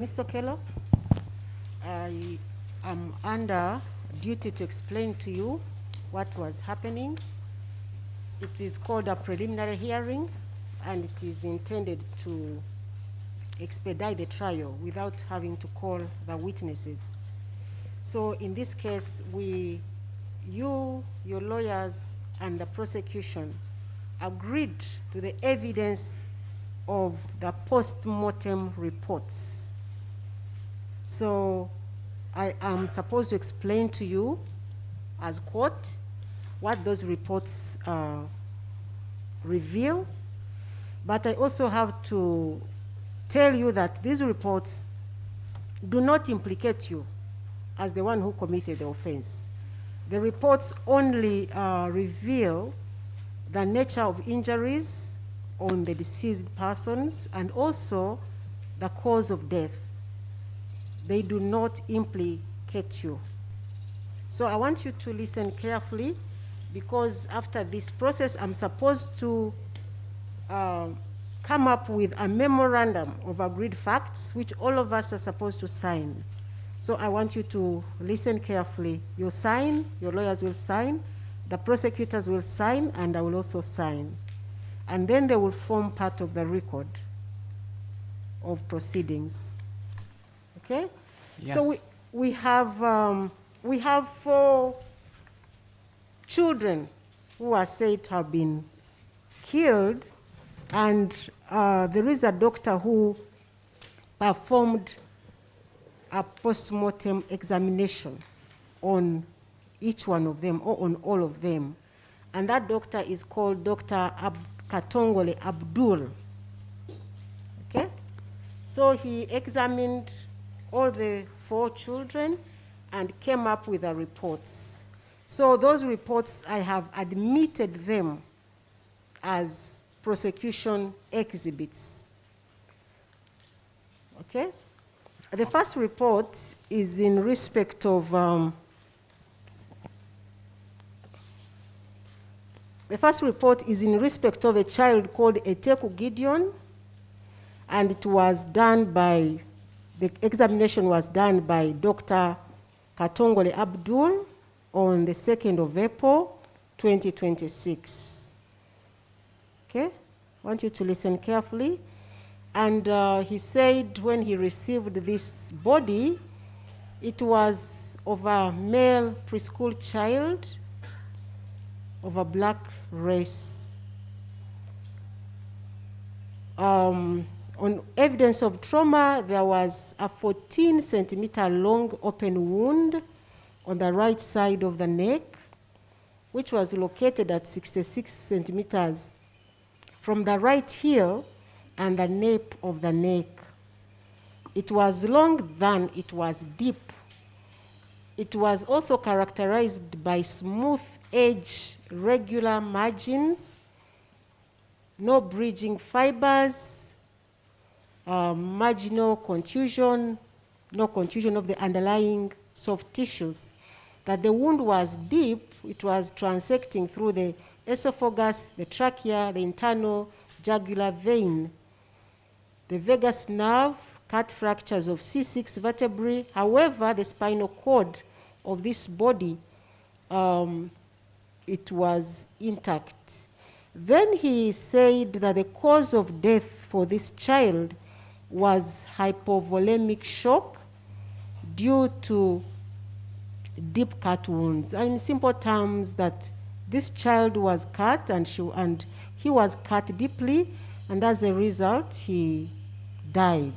Mr. Okelle, I am under duty to explain to you what was happening. It is called a preliminary hearing, and it is intended to expedite the trial without having to call the witnesses. So in this case, you, your lawyers, and the prosecution agreed to the evidence of the post-mortem reports. So I am supposed to explain to you as court what those reports reveal, but I also have to tell you that these reports do not implicate you as the one who committed the offense. The reports only reveal the nature of injuries on the deceased persons and also the cause of death. They do not implicate you. So I want you to listen carefully, because after this process, I'm supposed to come up with a memorandum of agreed facts, which all of us are supposed to sign. So I want you to listen carefully. You sign, your lawyers will sign, the prosecutors will sign, and I will also sign. And then they will form part of the record of proceedings. Okay? Yes. So we have 4 children who are said to have been killed, and there is a doctor who performed a post-mortem examination on each one of them, or on all of them. And that doctor is called Dr. Katongole Abdul. Okay? So he examined all the 4 children and came up with the reports. So those reports, I have admitted them as prosecution exhibits. Okay? The first report is in respect of a child called Eteku Gideon, and it was done by, the examination was done by Dr. Katongole Abdul on the 2nd of April, 2026. Okay? I want you to listen carefully. And he said when he received this body, it was of a male preschool child of a black race. On evidence of trauma, there was a 14-centimeter long open wound on the right side of the neck, which was located at 66 centimeters from the right heel and the nape of the neck. It was long than it was deep. It was also characterized by smooth edge, regular margins, no bridging fibers, marginal contusion, no contusion of the underlying soft tissues. That the wound was deep, it was transecting through the esophagus, the trachea, the internal jugular vein, the vagus nerve, cut fractures of C6 vertebrae. However, the spinal cord of this body, it was intact. Then he said that the cause of death for this child was hypovolemic shock due to deep cut wounds. In simple terms, that this child was cut and he was cut deeply, and as a result, he died.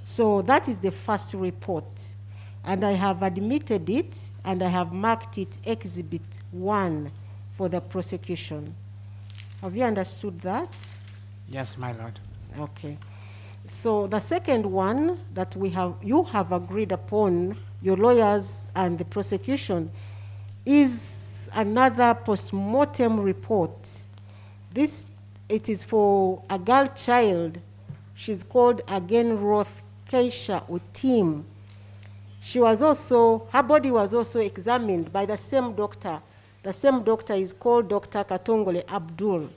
So that is the first report. And I have admitted it, and I have marked it Exhibit 1 for the prosecution. Have you understood that? Yes, my lord. Okay. So the second one that you have agreed upon, your lawyers and the prosecution, is another post-mortem report. It is for a girl child. She's called again Roth Keisha Otim. Her body was also examined by the same doctor. The same doctor is called Dr. Katongole Abdul.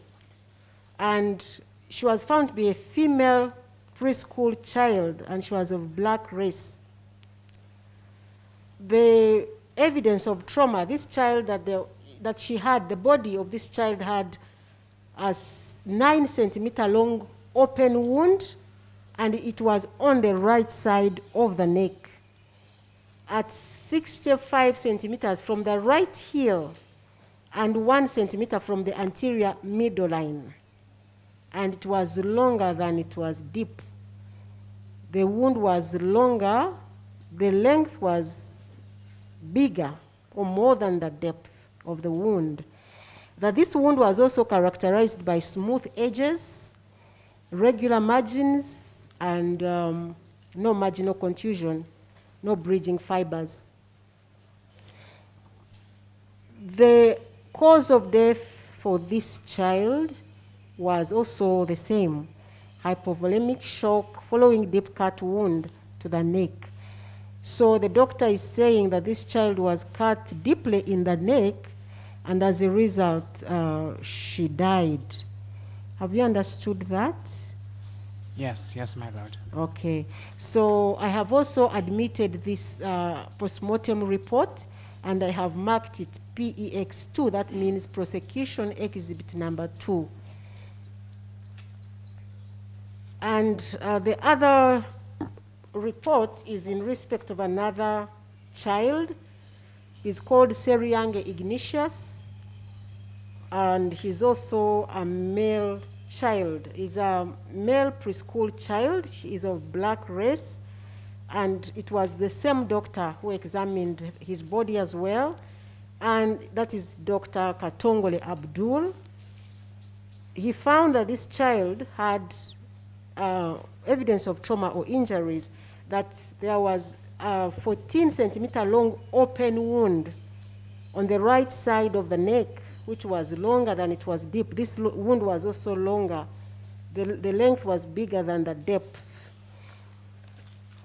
And she was found to be a female preschool child, and she was of black race. The evidence of trauma, this child that she had, the body of this child had a 9-centimeter long open wound, and it was on the right side of the neck at 65 centimeters from the right heel and 1 centimeter from the anterior midline. And it was longer than it was deep. The wound was longer, the length was bigger or more than the depth of the wound. That this wound was also characterized by smooth edges, regular margins, and no marginal contusion, no bridging fibers. The cause of death for this child was also the same, hypovolemic shock following deep cut wound to the neck. So the doctor is saying that this child was cut deeply in the neck, and as a result, she died. Have you understood that? Yes, yes, my Lord. Okay. So I have also admitted this postmortem report, and I have marked it PEX2. That means prosecution exhibit number 2. And the other report is in respect of another child. He's called Seriange Ignatius, and he's also a male child. He's a male preschool child. He is of black race, and it was the same doctor who examined his body as well, and that is Dr. Katongole Abdul. He found that this child had evidence of trauma or injuries, that there was a 14-centimeter long open wound on the right side of the neck, which was longer than it was deep. This wound was also longer. The length was bigger than the depth.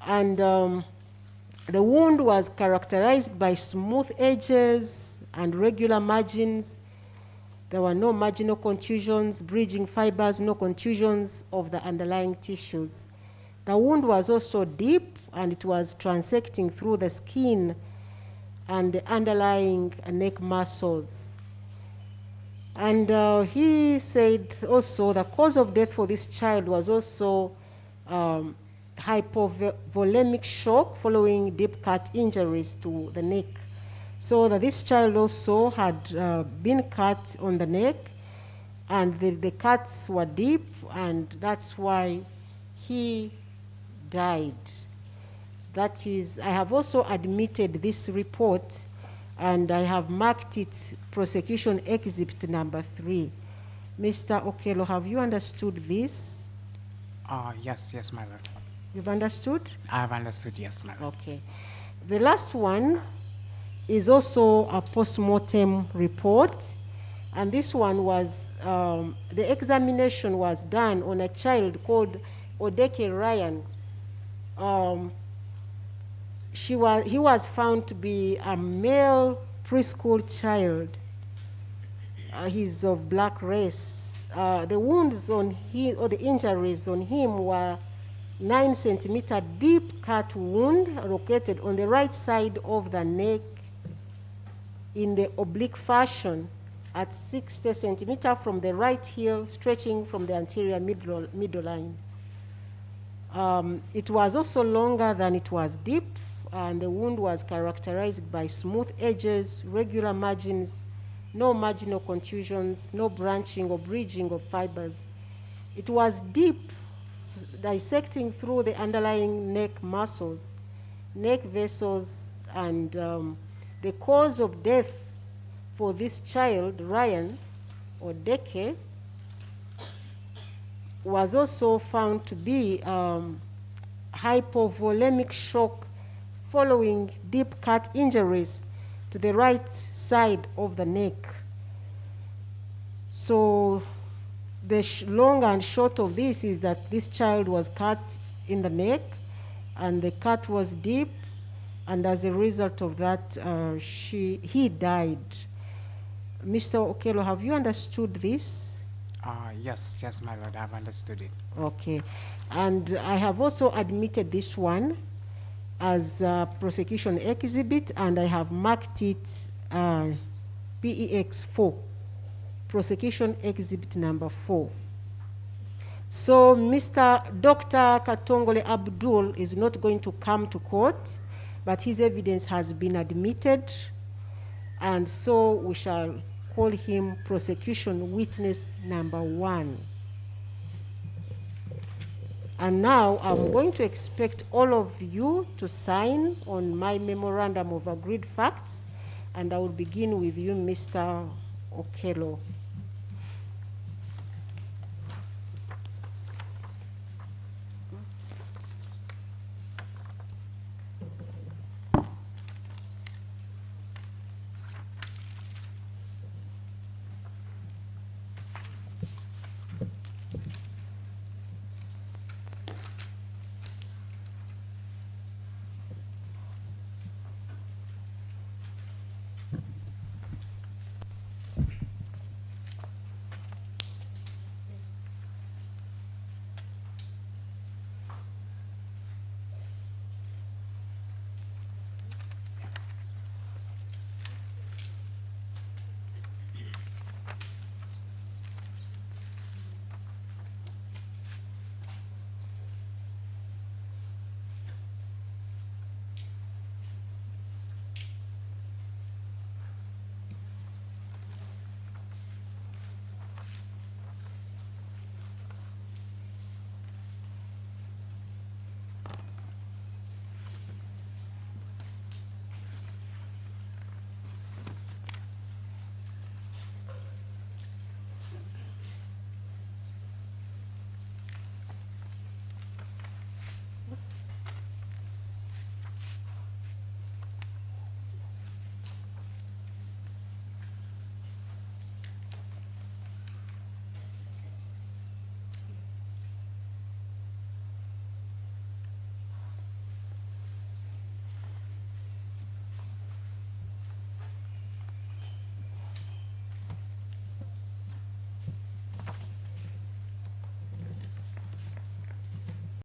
And the wound was characterized by smooth edges and regular margins. There were no marginal contusions, bridging fibers, no contusions of the underlying tissues. The wound was also deep, and it was transecting through the skin and the underlying neck muscles. And he said also the cause of death for this child was also hypovolemic shock following deep cut injuries to the neck. So that this child also had been cut on the neck, and the cuts were deep, and that's why he died. That is, I have also admitted this report, and I have marked it prosecution exhibit number 3. Mr. Okelle, have you understood this? Yes, yes, my Lord. You've understood? I have understood, yes, my Lord. Okay. The last one is also a post-mortem report, and this one was, the examination was done on a child called Odeke Ryan. He was found to be a male preschool child. He's of black race. The wounds on him, or the injuries on him, were 9-centimeter deep cut wound located on the right side of the neck in the oblique fashion at 60 centimeter from the right heel, stretching from the anterior midline. It was also longer than it was deep, and the wound was characterized by smooth edges, regular margins, no marginal contusions, no branching or bridging of fibers. It was deep, dissecting through the underlying neck muscles, neck vessels, and the cause of death for this child, Ryan Odeke, was also found to be hypovolemic shock following deep cut injuries to the right side of the neck. So the long and short of this is that this child was cut in the neck, and the cut was deep, and as a result of that, he died. Mr. Okelle, have you understood this? Yes, yes, my lord, I've understood it. Okay. And I have also admitted this one as a prosecution exhibit, and I have marked it PEX 4, prosecution exhibit number 4. So Dr. Katongole Abdul is not going to come to court, but his evidence has been admitted, and so we shall call him prosecution witness number 1. And now I'm going to expect all of you to sign on my memorandum of agreed facts, and I will begin with you, Mr. Okelle.